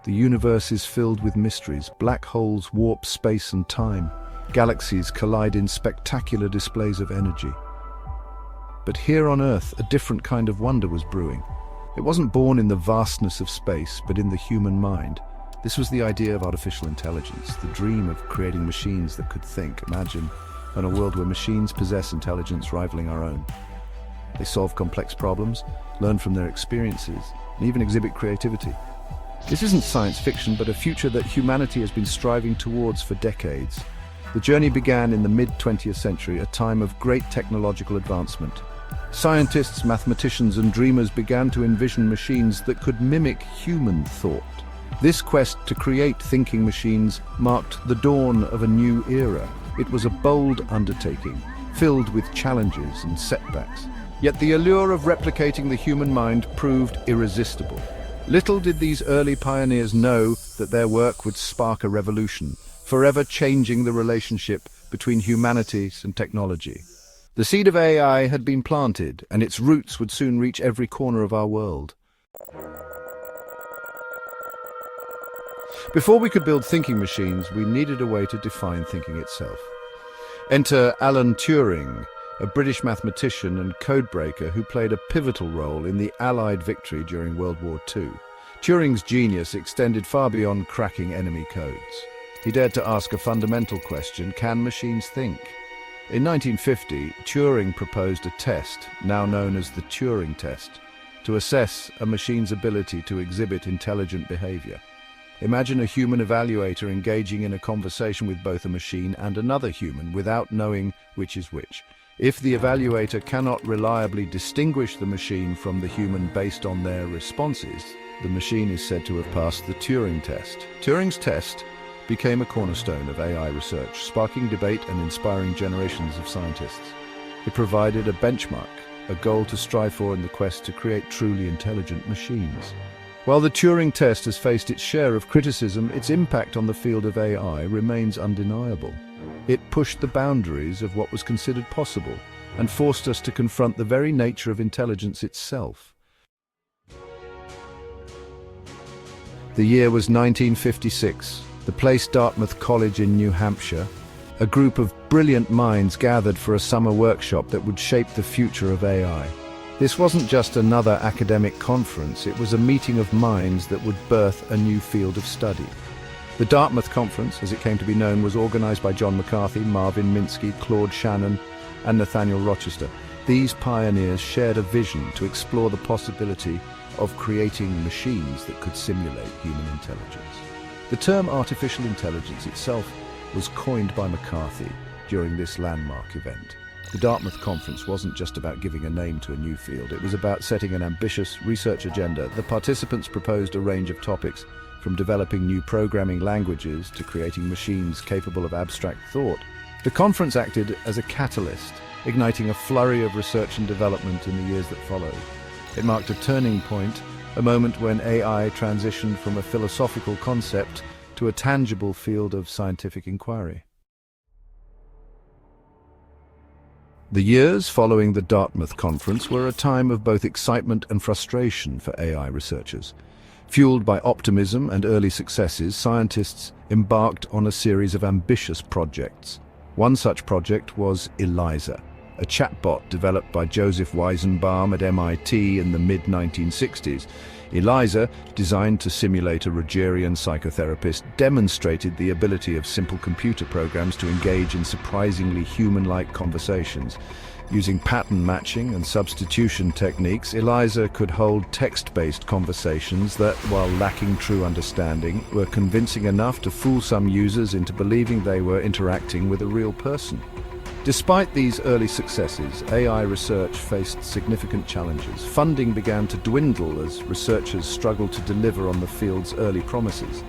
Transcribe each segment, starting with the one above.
The universe is filled with mysteries. Black holes warp space and time. Galaxies collide in spectacular displays of energy. But here on Earth, a different kind of wonder was brewing. It wasn't born in the vastness of space, but in the human mind. This was the idea of artificial intelligence, the dream of creating machines that could think. Imagine a world where machines possess intelligence rivaling our own. They solve complex problems, learn from their experiences, and even exhibit creativity. This isn't science fiction, but a future that humanity has been striving towards for decades. The journey began in the mid-20th century, a time of great technological advancement. Scientists, mathematicians, and dreamers began to envision machines that could mimic human thought. This quest to create thinking machines marked the dawn of a new era. It was a bold undertaking, filled with challenges and setbacks. Yet the allure of replicating the human mind proved irresistible. Little did these early pioneers know that their work would spark a revolution, forever changing the relationship between humanity and technology. The seed of AI had been planted, and its roots would soon reach every corner of our world. Before we could build thinking machines, we needed a way to define thinking itself. Enter Alan Turing, a British mathematician and codebreaker who played a pivotal role in the Allied victory during World War II. Turing's genius extended far beyond cracking enemy codes. He dared to ask a fundamental question: can machines think? In 1950, Turing proposed a test, now known as the Turing test, to assess a machine's ability to exhibit intelligent behavior. Imagine a human evaluator engaging in a conversation with both a machine and another human without knowing which is which. If the evaluator cannot reliably distinguish the machine from the human based on their responses, the machine is said to have passed the Turing test. Turing's test became a cornerstone of AI research, sparking debate and inspiring generations of scientists. It provided a benchmark, a goal to strive for in the quest to create truly intelligent machines. While the Turing test has faced its share of criticism, its impact on the field of AI remains undeniable. It pushed the boundaries of what was considered possible and forced us to confront the very nature of intelligence itself. The year was 1956. The place Dartmouth College in New Hampshire. A group of brilliant minds gathered for a summer workshop that would shape the future of AI. This wasn't just another academic conference, it was a meeting of minds that would birth a new field of study. The Dartmouth Conference, as it came to be known, was organized by John McCarthy, Marvin Minsky, Claude Shannon, and Nathaniel Rochester. These pioneers shared a vision to explore the possibility of creating machines that could simulate human intelligence. The term artificial intelligence itself was coined by McCarthy during this landmark event. The Dartmouth Conference wasn't just about giving a name to a new field, it was about setting an ambitious research agenda. The participants proposed a range of topics, from developing new programming languages to creating machines capable of abstract thought. The conference acted as a catalyst, igniting a flurry of research and development in the years that followed. It marked a turning point, a moment when AI transitioned from a philosophical concept to a tangible field of scientific inquiry. The years following the Dartmouth Conference were a time of both excitement and frustration for AI researchers. Fueled by optimism and early successes, scientists embarked on a series of ambitious projects. One such project was ELIZA, a chatbot developed by Joseph Weizenbaum at MIT in the mid-1960s. ELIZA, designed to simulate a Rogerian psychotherapist, demonstrated the ability of simple computer programs to engage in surprisingly human-like conversations. Using pattern matching and substitution techniques, ELIZA could hold text-based conversations that, while lacking true understanding, were convincing enough to fool some users into believing they were interacting with a real person. Despite these early successes, AI research faced significant challenges. Funding began to dwindle as researchers struggled to deliver on the field's early promises.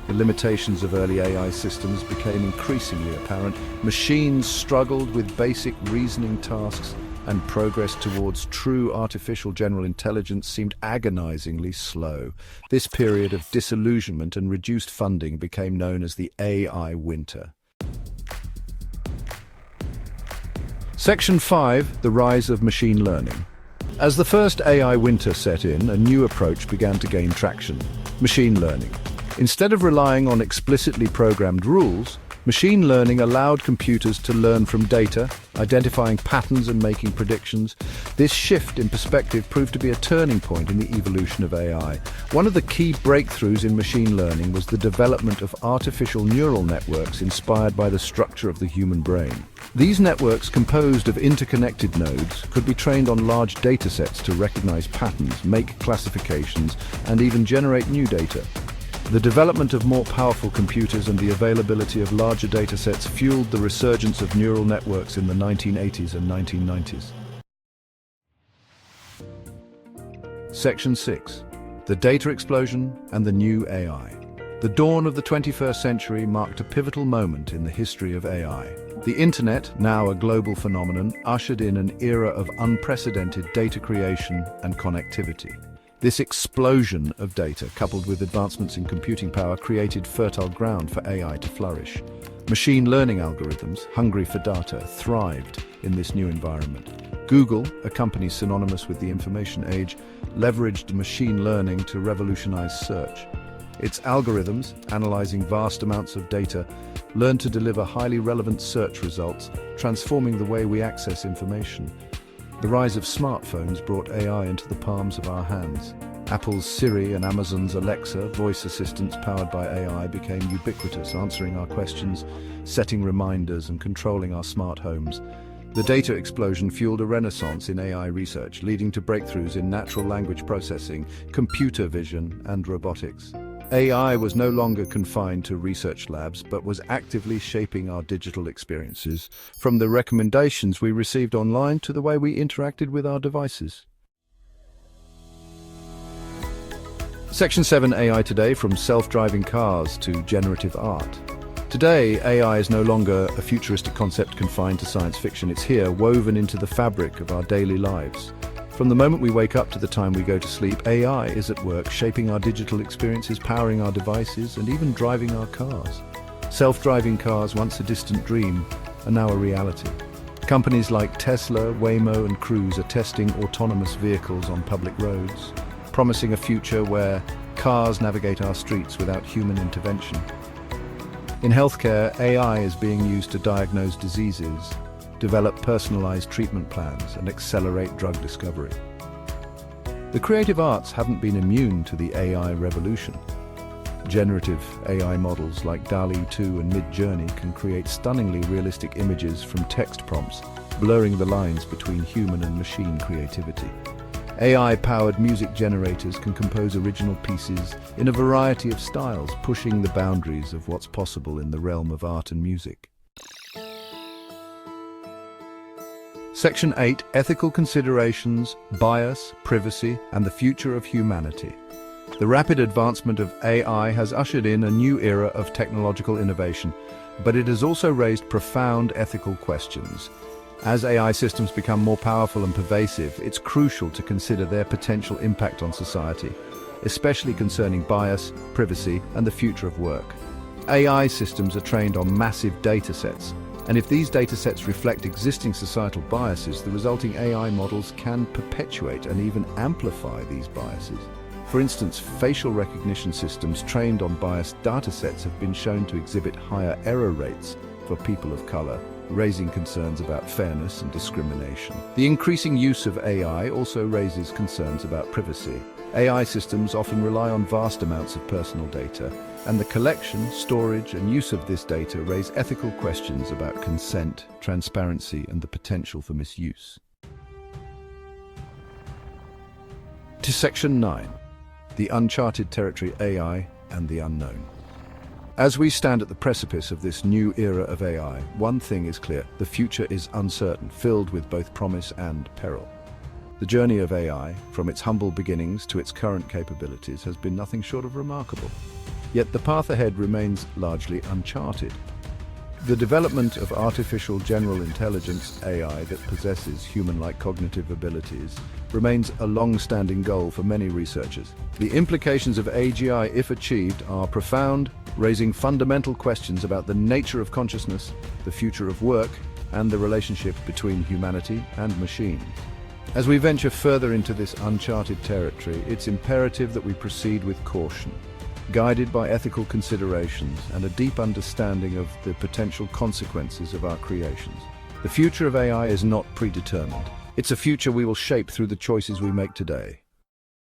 The limitations of early AI systems became increasingly apparent. Machines struggled with basic reasoning tasks, and progress towards true artificial general intelligence seemed agonizingly slow. This period of disillusionment and reduced funding became known as the AI winter. Section 5. The Rise of Machine Learning. As the first AI winter set in, a new approach began to gain traction: machine learning. Instead of relying on explicitly programmed rules, machine learning allowed computers to learn from data, identifying patterns and making predictions. This shift in perspective proved to be a turning point in the evolution of AI. One of the key breakthroughs in machine learning was the development of artificial neural networks inspired by the structure of the human brain. These networks, composed of interconnected nodes, could be trained on large datasets to recognize patterns, make classifications, and even generate new data. The development of more powerful computers and the availability of larger datasets fueled the resurgence of neural networks in the 1980s and 1990s. Section 6. The Data Explosion and the New AI. The dawn of the 21st century marked a pivotal moment in the history of AI. The Internet, now a global phenomenon, ushered in an era of unprecedented data creation and connectivity. This explosion of data, coupled with advancements in computing power, created fertile ground for AI to flourish. Machine learning algorithms, hungry for data, thrived in this new environment. Google, a company synonymous with the information age, leveraged machine learning to revolutionize search. Its algorithms, analyzing vast amounts of data, learned to deliver highly relevant search results, transforming the way we access information. The rise of smartphones brought AI into the palms of our hands. Apple's Siri and Amazon's Alexa, voice assistants powered by AI, became ubiquitous, answering our questions, setting reminders, and controlling our smart homes. The data explosion fueled a renaissance in AI research, leading to breakthroughs in natural language processing, computer vision, and robotics. AI was no longer confined to research labs, but was actively shaping our digital experiences, from the recommendations we received online to the way we interacted with our devices. Section 7 AI Today, from self-driving cars to generative art. Today, AI is no longer a futuristic concept confined to science fiction. It's here, woven into the fabric of our daily lives. From the moment we wake up to the time we go to sleep, AI is at work, shaping our digital experiences, powering our devices, and even driving our cars. Self-driving cars, once a distant dream, are now a reality. Companies like Tesla, Waymo, and Cruise are testing autonomous vehicles on public roads, promising a future where cars navigate our streets without human intervention. In healthcare, AI is being used to diagnose diseases, develop personalized treatment plans, and accelerate drug discovery. The creative arts haven't been immune to the AI revolution. Generative AI models like DALL-E 2 and Mid-Journey can create stunningly realistic images from text prompts, blurring the lines between human and machine creativity. AI-powered music generators can compose original pieces in a variety of styles, pushing the boundaries of what's possible in the realm of art and music. Section 8. Ethical considerations, bias, privacy, and the future of humanity. The rapid advancement of AI has ushered in a new era of technological innovation, but it has also raised profound ethical questions. As AI systems become more powerful and pervasive, it's crucial to consider their potential impact on society, especially concerning bias, privacy, and the future of work. AI systems are trained on massive data sets, and if these datasets reflect existing societal biases, the resulting AI models can perpetuate and even amplify these biases. For instance, facial recognition systems trained on biased datasets have been shown to exhibit higher error rates for people of color, raising concerns about fairness and discrimination. The increasing use of AI also raises concerns about privacy. AI systems often rely on vast amounts of personal data, and the collection, storage, and use of this data raise ethical questions about consent, transparency, and the potential for misuse. To Section 9. The Uncharted Territory, AI and the Unknown. As we stand at the precipice of this new era of AI, one thing is clear: the future is uncertain, filled with both promise and peril. The journey of AI, from its humble beginnings to its current capabilities, has been nothing short of remarkable. Yet the path ahead remains largely uncharted. The development of artificial general intelligence, AI, that possesses human-like cognitive abilities remains a long-standing goal for many researchers. The implications of AGI, if achieved, are profound, raising fundamental questions about the nature of consciousness, the future of work, and the relationship between humanity and machines. As we venture further into this uncharted territory, it's imperative that we proceed with caution. guided by ethical considerations and a deep understanding of the potential consequences of our creations. The future of AI is not predetermined. It's a future we will shape through the choices we make today.